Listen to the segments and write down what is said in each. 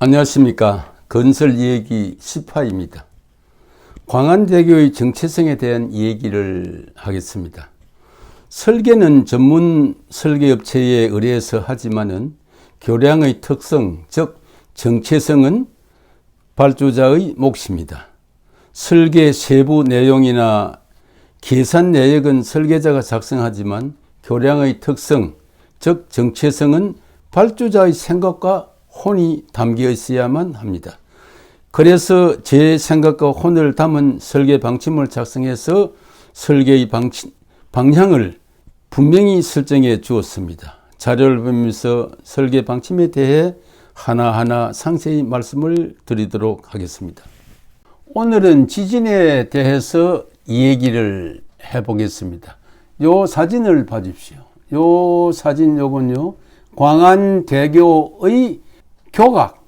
안녕하십니까. 건설 이야기 10화입니다. 광안대교의 정체성에 대한 이야기를 하겠습니다. 설계는 전문 설계업체에 의뢰해서 하지만은 교량의 특성, 즉 정체성은 발주자의 몫입니다. 설계 세부 내용이나 계산 내역은 설계자가 작성하지만 교량의 특성, 즉 정체성은 발주자의 생각과 혼이 담겨 있어야만 합니다. 그래서 제 생각과 혼을 담은 설계 방침을 작성해서 설계의 방향을 분명히 설정해 주었습니다. 자료를 보면서 설계 방침에 대해 하나하나 상세히 말씀을 드리도록 하겠습니다. 오늘은 지진에 대해서 얘기를 해보겠습니다. 요 사진을 봐주십시오. 요 사진 요건요, 광안대교의 교각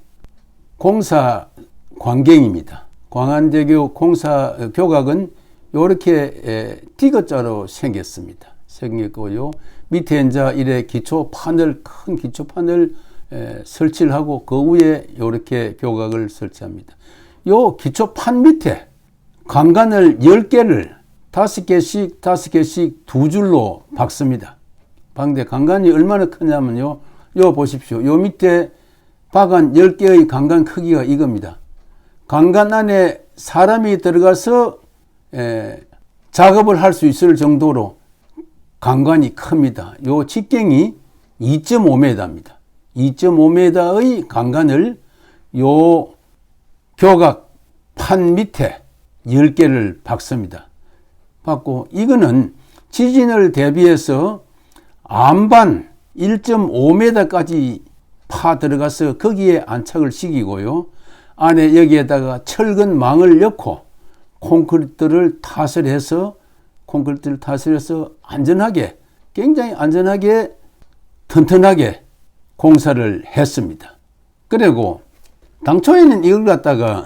공사 광경입니다. 광안대교 공사 교각은 이렇게 T자로 생겼고요. 밑에 이제 이래 큰 기초판을 설치를 하고 그 위에 이렇게 교각을 설치합니다. 요 기초판 밑에 강간을 10개를 5개씩 두 줄로 박습니다. 근데 강간이 얼마나 크냐면요. 요 보십시오. 요 밑에 박은 10개의 강간 크기가 이겁니다. 강간 안에 사람이 들어가서 작업을 할 수 있을 정도로 강간이 큽니다. 요 직경이 2.5m입니다. 2.5m의 강간을 요 교각 판 밑에 10개를 박습니다. 박고 이거는 지진을 대비해서 안반 1.5m까지 파 들어가서 거기에 안착을 시키고요. 안에 여기에다가 철근 망을 넣고 콘크리트를 타설해서 안전하게, 굉장히 안전하게 튼튼하게 공사를 했습니다. 그리고 당초에는 이걸 갖다가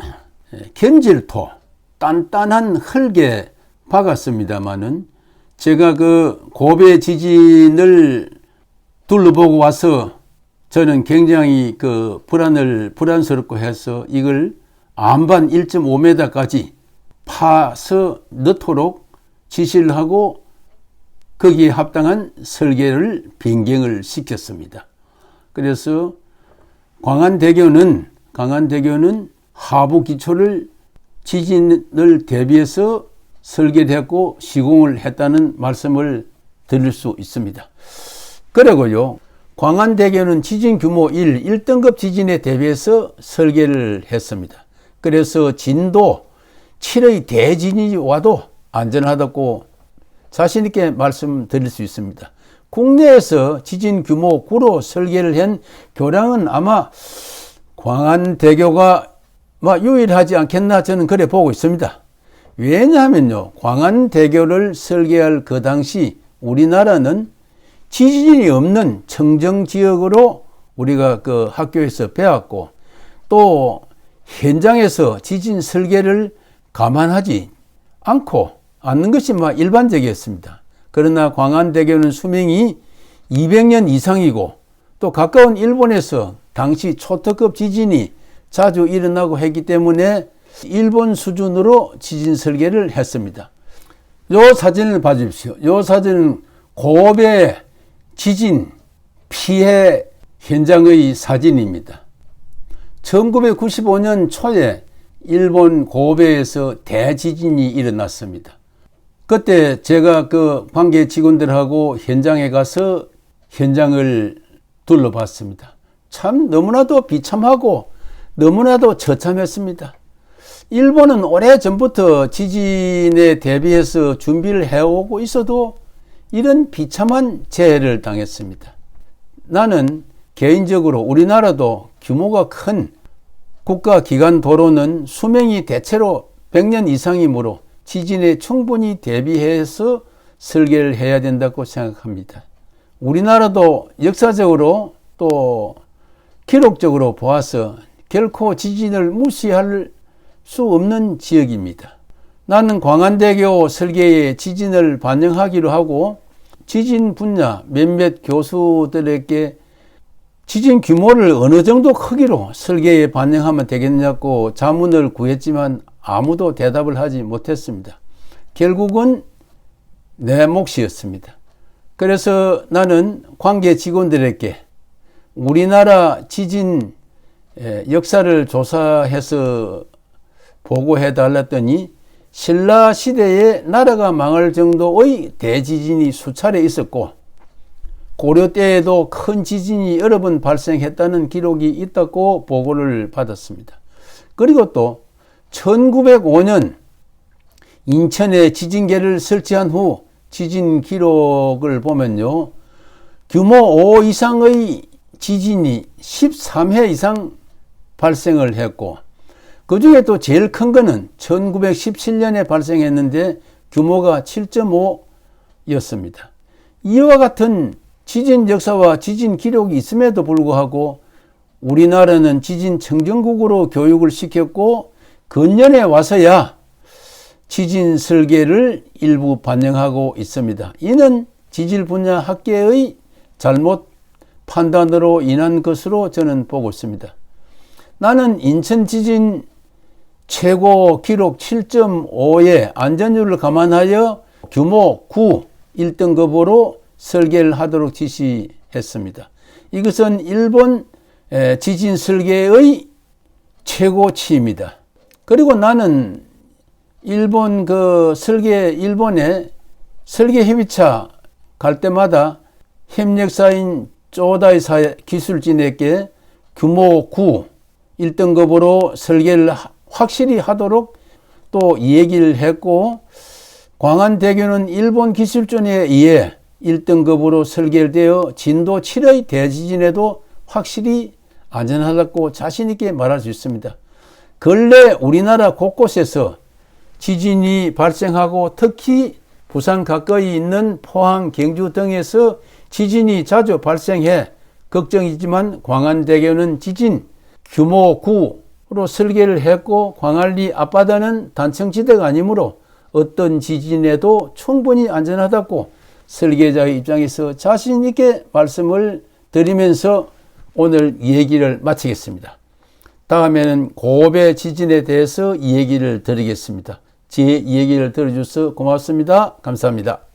견질토, 단단한 흙에 박았습니다만은 제가 그 고베 지진을 둘러보고 와서 저는 굉장히 그 불안스럽고 해서 이걸 안반 1.5m까지 파서 넣도록 지시를 하고 거기에 합당한 설계를 변경을 시켰습니다. 그래서 광안대교는 하부 기초를 지진을 대비해서 설계됐고 시공을 했다는 말씀을 드릴 수 있습니다. 그리고요, 광안대교는 지진 규모 1등급 지진에 대비해서 설계를 했습니다. 그래서 진도 7의 대진이 와도 안전하다고 자신있게 말씀드릴 수 있습니다. 국내에서 지진 규모 9로 설계를 한 교량은 아마 광안대교가 유일하지 않겠나 저는 그래 보고 있습니다. 왜냐하면요, 광안대교를 설계할 그 당시 우리나라는 지진이 없는 청정지역으로 우리가 그 학교에서 배웠고 또 현장에서 지진 설계를 감안하지 않는 것이 일반적이었습니다. 그러나 광안대교는 수명이 200년 이상이고 또 가까운 일본에서 당시 초특급 지진이 자주 일어나고 했기 때문에 일본 수준으로 지진 설계를 했습니다. 요 사진을 봐주십시오. 요 사진은 고베 지진 피해 현장의 사진입니다. 1995년 초에 일본 고베에서 대지진이 일어났습니다. 그때 제가 그 관계 직원들하고 현장에 가서 현장을 둘러봤습니다. 참 너무나도 비참하고 너무나도 처참했습니다. 일본은 오래전부터 지진에 대비해서 준비를 해오고 있어도 이런 비참한 재해를 당했습니다. 나는 개인적으로 우리나라도 규모가 큰 국가기관 도로는 수명이 대체로 100년 이상이므로 지진에 충분히 대비해서 설계를 해야 된다고 생각합니다. 우리나라도 역사적으로 또 기록적으로 보아서 결코 지진을 무시할 수 없는 지역입니다. 나는 광안대교 설계에 지진을 반영하기로 하고 지진 분야 몇몇 교수들에게 지진 규모를 어느 정도 크기로 설계에 반영하면 되겠냐고 자문을 구했지만 아무도 대답을 하지 못했습니다. 결국은 내 몫이었습니다. 그래서 나는 관계 직원들에게 우리나라 지진 역사를 조사해서 보고해 달랐더니 신라 시대에 나라가 망할 정도의 대지진이 수차례 있었고 고려 때에도 큰 지진이 여러 번 발생했다는 기록이 있다고 보고를 받았습니다. 그리고 또 1905년 인천에 지진계를 설치한 후 지진 기록을 보면요, 규모 5 이상의 지진이 13회 이상 발생을 했고, 그 중에 또 제일 큰 거는 1917년에 발생했는데 규모가 7.5였습니다. 이와 같은 지진 역사와 지진 기록이 있음에도 불구하고 우리나라는 지진 청정국으로 교육을 시켰고 근년에 와서야 지진 설계를 일부 반영하고 있습니다. 이는 지질 분야 학계의 잘못 판단으로 인한 것으로 저는 보고 있습니다. 나는 인천 지진 최고 기록 7.5의 안전율을 감안하여 규모 9 1등급으로 설계를 하도록 지시했습니다. 이것은 일본 지진 설계의 최고치입니다. 그리고 나는 일본에 설계 협의차 갈 때마다 협력사인 쪼다이 기술진에게 규모 9 1등급으로 설계를 확실히 하도록 또 얘기를 했고, 광안대교는 일본 기술전에 의해 1등급으로 설계되어 진도 7의 대지진에도 확실히 안전하다고 자신있게 말할 수 있습니다. 근래 우리나라 곳곳에서 지진이 발생하고 특히 부산 가까이 있는 포항, 경주 등에서 지진이 자주 발생해 걱정이지만 광안대교는 지진 규모 9로 설계를 했고 광안리 앞바다는 단층지대가 아니므로 어떤 지진에도 충분히 안전하다고 설계자의 입장에서 자신 있게 말씀을 드리면서 오늘 얘기를 마치겠습니다. 다음에는 고베 지진에 대해서 얘기를 드리겠습니다. 제 얘기를 들어주셔서 고맙습니다. 감사합니다.